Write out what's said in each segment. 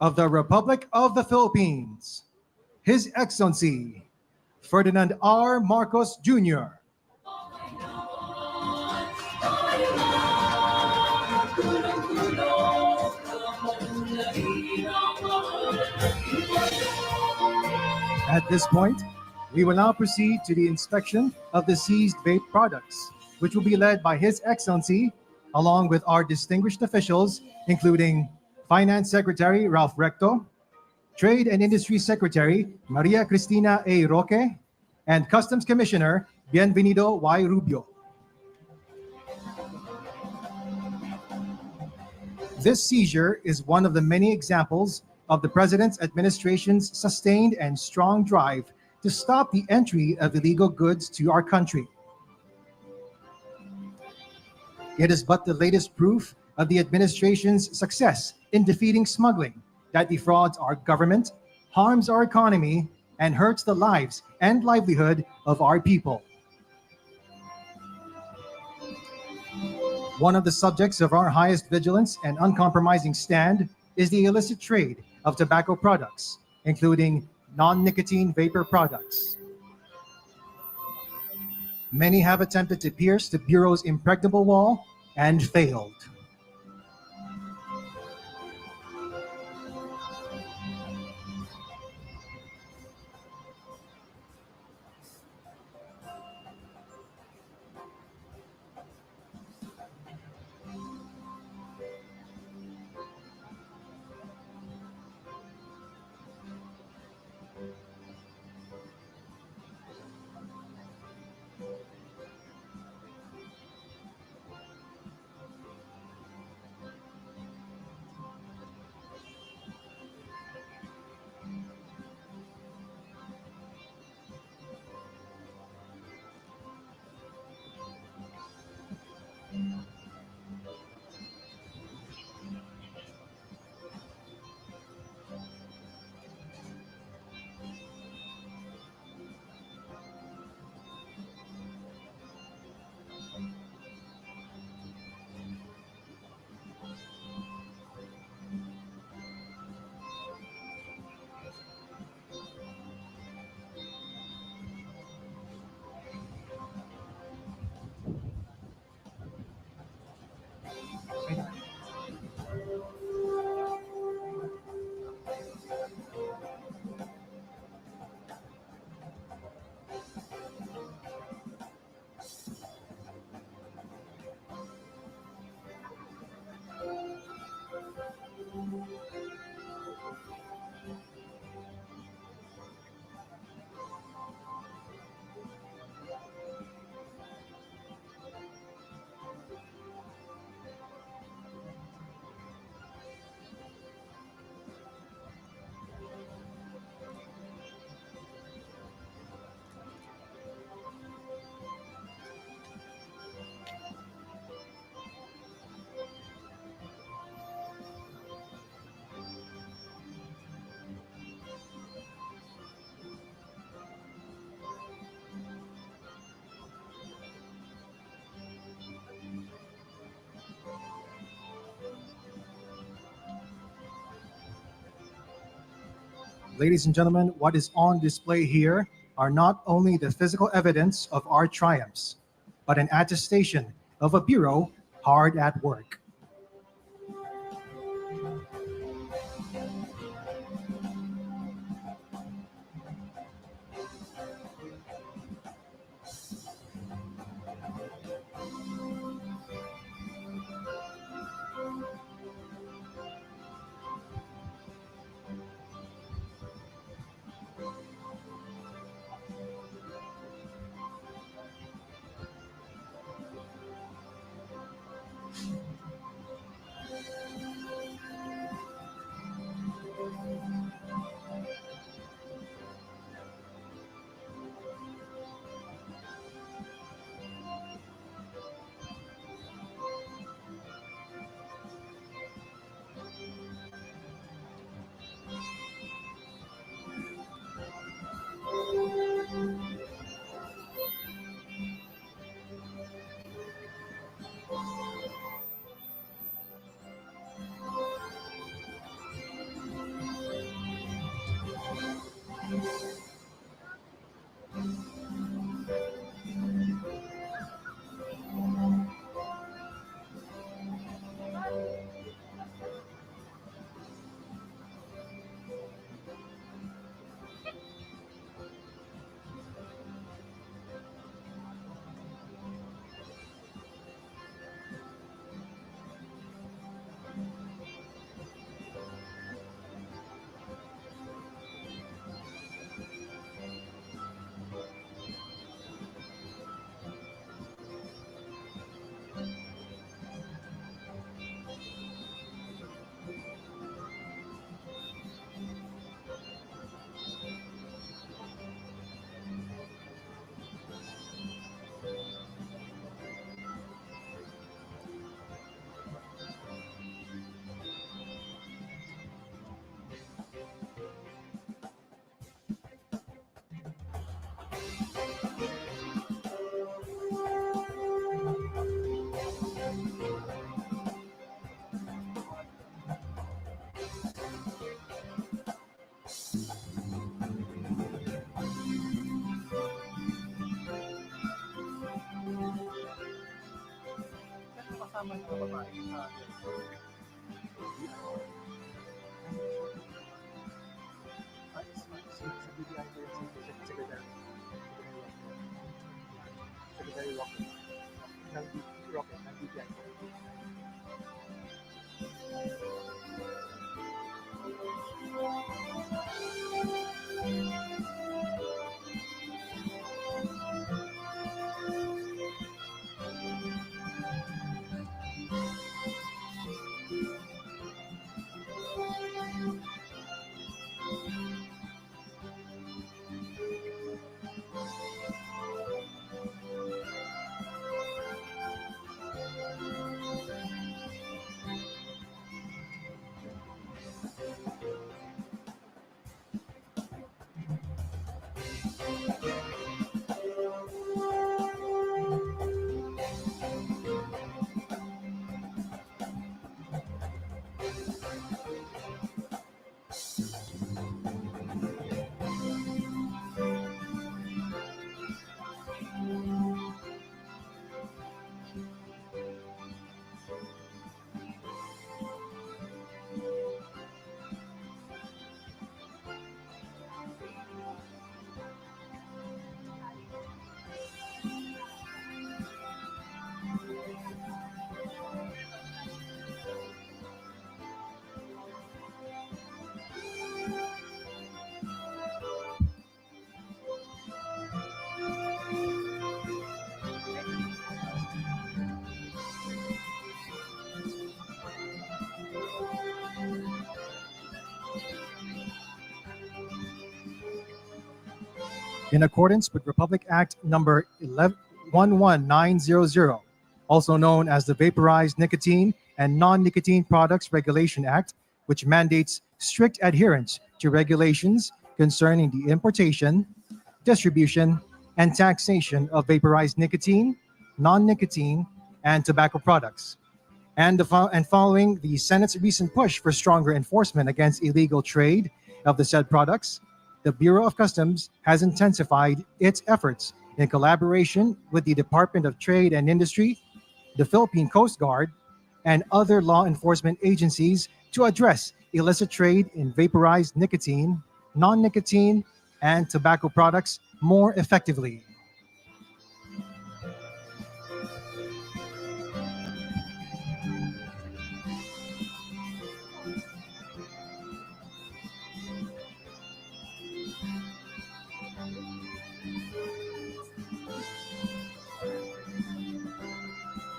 of the Republic of the Philippines, His Excellency Ferdinand R. Marcos Jr. At this point, we will now proceed to the inspection of the seized vape products, which will be led by His Excellency, along with our distinguished officials, including Finance Secretary Ralph Recto, Trade and Industry Secretary Maria Cristina A. Roque, and Customs Commissioner Bienvenido Y. Rubio. This seizure is one of the many examples of the President's administration's sustained and strong drive to stop the entry of illegal goods to our country. It is but the latest proof of the administration's success in defeating smuggling that defrauds our government, harms our economy, and hurts the lives and livelihood of our people. One of the subjects of our highest vigilance and uncompromising stand is the illicit trade of tobacco products, including non-nicotine vapor products. Many have attempted to pierce the Bureau's impregnable wall and failed. Ladies and gentlemen, what is on display here are not only the physical evidence of our triumphs, but an attestation of a bureau hard at work. In accordance with Republic Act number 11900, also known as the Vaporized Nicotine and Non-Nicotine Products Regulation Act, which mandates strict adherence to regulations concerning the importation, distribution, and taxation of vaporized nicotine, non-nicotine, and tobacco products. And following the Senate's recent push for stronger enforcement against illegal trade of the said products, the Bureau of Customs has intensified its efforts in collaboration with the Department of Trade and Industry, the Philippine Coast Guard, and other law enforcement agencies to address illicit trade in vaporized nicotine, non-nicotine, and tobacco products more effectively.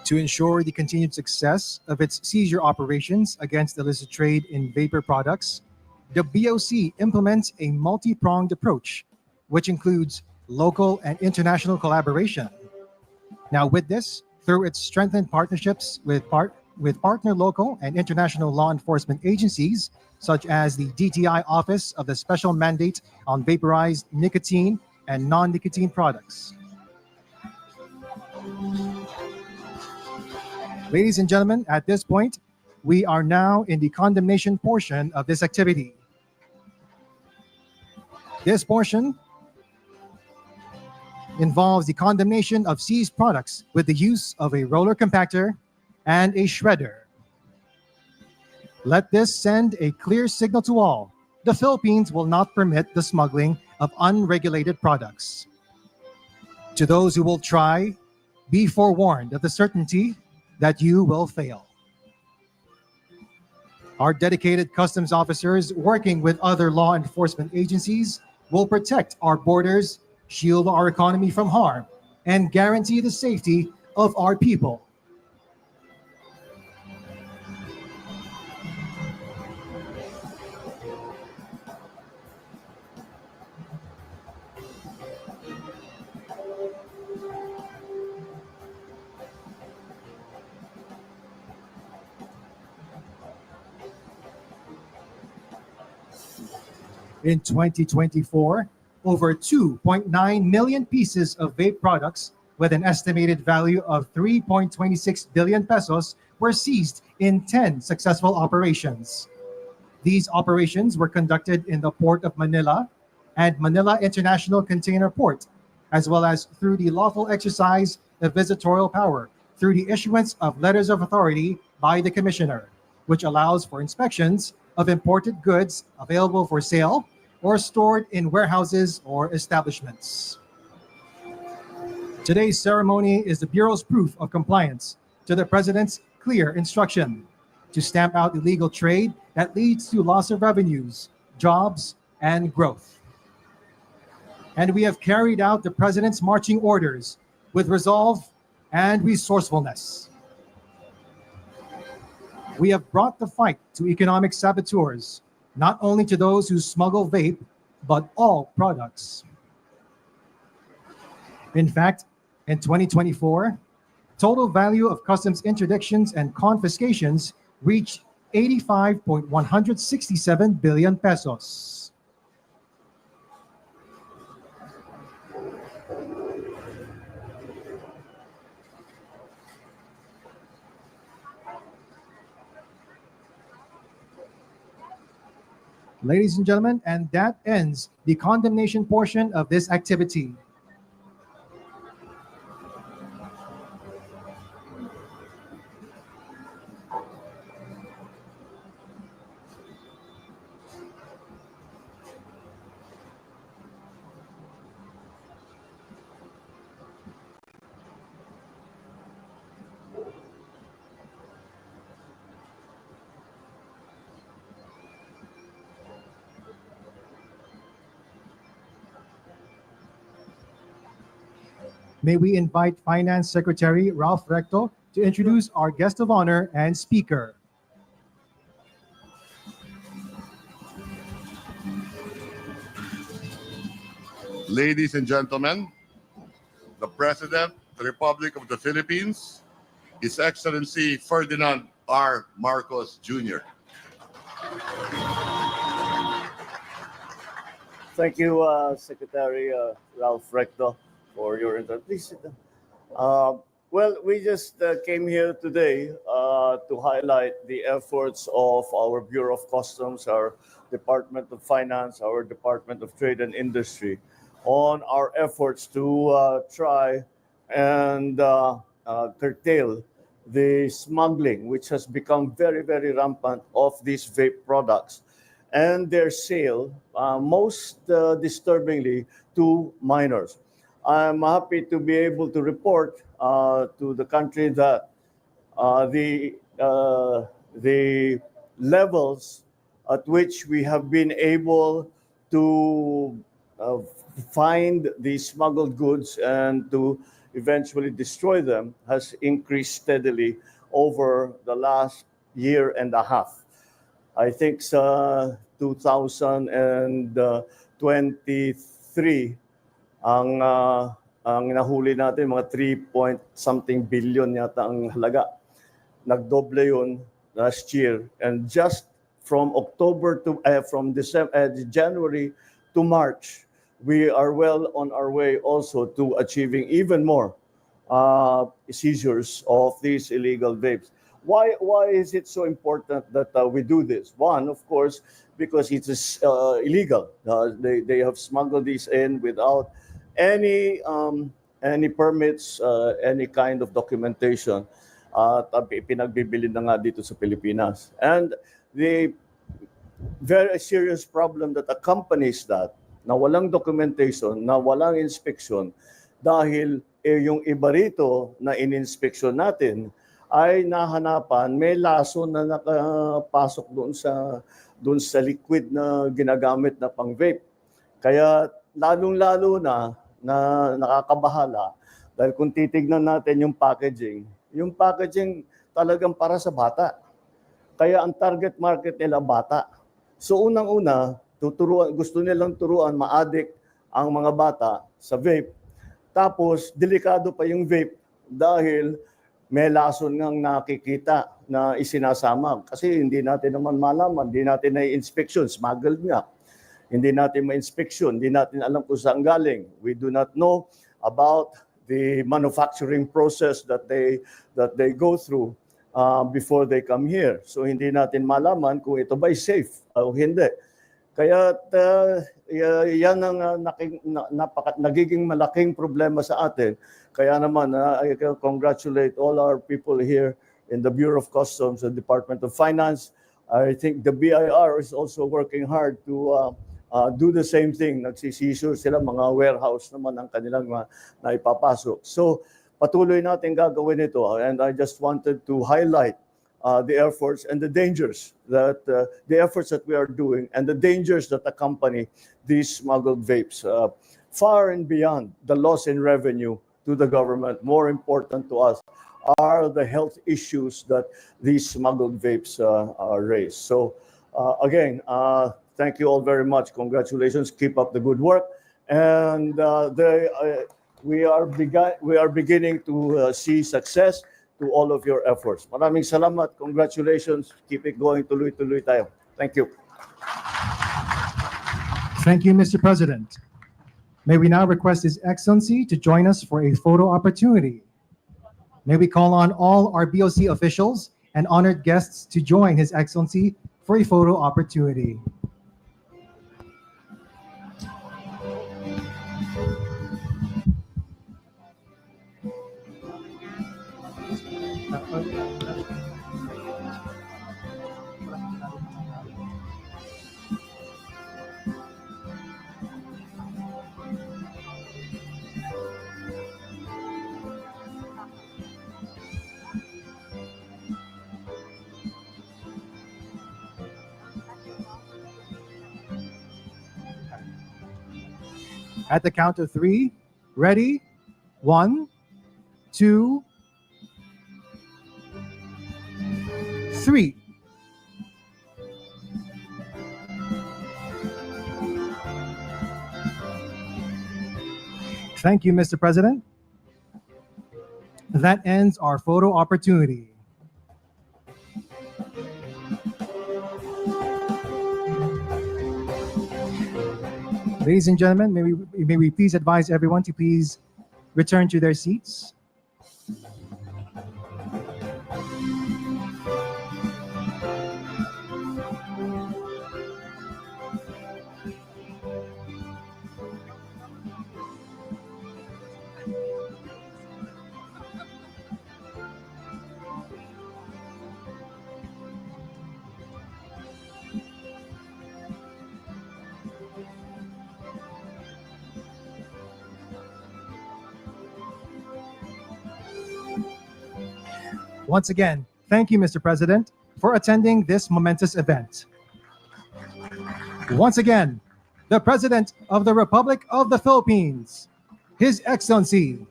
To ensure the continued success of its seizure operations against illicit trade in vapor products, the BOC implements a multi-pronged approach, which includes local and international collaboration. Now, with this, through its strengthened partnerships with partner local and international law enforcement agencies, such as the DTI Office of the Special Mandate on Vaporized Nicotine and Non-Nicotine Products. Ladies and gentlemen, at this point, we are now in the condemnation portion of this activity. This portion involves the condemnation of seized products with the use of a roller compactor and a shredder. Let this send a clear signal to all. The Philippines will not permit the smuggling of unregulated products. To those who will try, be forewarned of the certainty that you will fail. Our dedicated customs officers, working with other law enforcement agencies, will protect our borders, shield our economy from harm, and guarantee the safety of our people. In 2024, over 2.9 million pieces of vape products with an estimated value of 3.26 billion pesos were seized in 10 successful operations. These operations were conducted in the Port of Manila and Manila International Container Port, as well as through the lawful exercise of visitorial power through the issuance of letters of authority by the Commissioner, which allows for inspections of imported goods available for sale or stored in warehouses or establishments. Today's ceremony is the Bureau's proof of compliance to the President's clear instruction to stamp out illegal trade that leads to loss of revenues, jobs, and growth. And we have carried out the President's marching orders with resolve and resourcefulness. We have brought the fight to economic saboteurs, not only to those who smuggle vape, but all products. In fact, in 2024, total value of customs interdictions and confiscations reached 85.167 billion pesos. Ladies and gentlemen, and that ends the condemnation portion of this activity. May we invite Finance Secretary Ralph Recto to introduce our guest of honor and speaker. Ladies and gentlemen, the President of the Republic of the Philippines, His Excellency Ferdinand R. Marcos Jr. Thank you, Secretary Ralph Recto, for your interview. Please sit down. Well, we just came here today to highlight the efforts of our Bureau of Customs, our Department of Finance, our Department of Trade and Industry on our efforts to try and curtail the smuggling, which has become very, very rampant of these vape products and their sale, most disturbingly, to minors. I'm happy to be able to report to the country that the levels at which we have been able to find these smuggled goods and to eventually destroy them has increased steadily over the last year and a half. I think sa 2023, ang nahuli natin mga 3 something billion yata ang halaga. Nagdoble yun last year, and just from January to March, we are well on our way also to achieving even more seizures of these illegal vapes. Why is it so important that we do this? One, of course, because it is illegal. They have smuggled these in without any permits, any kind of documentation. Pinagbibili na nga dito sa Pilipinas. And the very serious problem that accompanies that, na walang documentation, na walang inspection, dahil yung iba rito na in-inspection natin ay nahanapan, may laso na nakapasok doon sa liquid na ginagamit na pang vape. Kaya lalong-lalo na nakakabahala dahil kung titignan natin yung packaging talagang para sa bata. Kaya ang target market nila bata. So unang-una, gusto nilang turuan ma-addict ang mga bata sa vape. Tapos delikado pa yung vape dahil may lason ngang nakikita na isinasama. Kasi hindi natin naman malaman, hindi natin na-inspection, smuggled nga. Hindi natin ma-inspection, hindi natin alam kung saan galing. We do not know about the manufacturing process that they go through before they come here. So hindi natin malaman kung ito ba'y safe o hindi. Kaya yan ang nagiging malaking problema sa atin. Kaya naman, I congratulate all our people here in the Bureau of Customs and Department of Finance. I think the BIR is also working hard to do the same thing. Nagsisisure sila, mga warehouse naman ang kanilang naipapasok. So patuloy natin gagawin ito. And I just wanted to highlight the efforts and the dangers that the efforts that we are doing and the dangers that accompany these smuggled vapes, far and beyond the loss in revenue to the government. More important to us are the health issues that these smuggled vapes raise. So again, thank you all very much. Congratulations. Keep up the good work. And we are beginning to see success to all of your efforts. Maraming salamat. Congratulations. Keep it going. Tuloy-tuloy tayo. Thank you. Thank you, Mr. President. May we now request His Excellency to join us for a photo opportunity. May we call on all our BOC officials and honored guests to join His Excellency for a photo opportunity. At the count of three, ready? 1, 2, 3. Thank you, Mr. President. That ends our photo opportunity. Ladies and gentlemen, may we please advise everyone to please return to their seats. Once again, thank you, Mr. President, for attending this momentous event. Once again, the President of the Republic of the Philippines, His Excellency,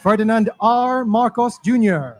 Ferdinand R. Marcos Jr.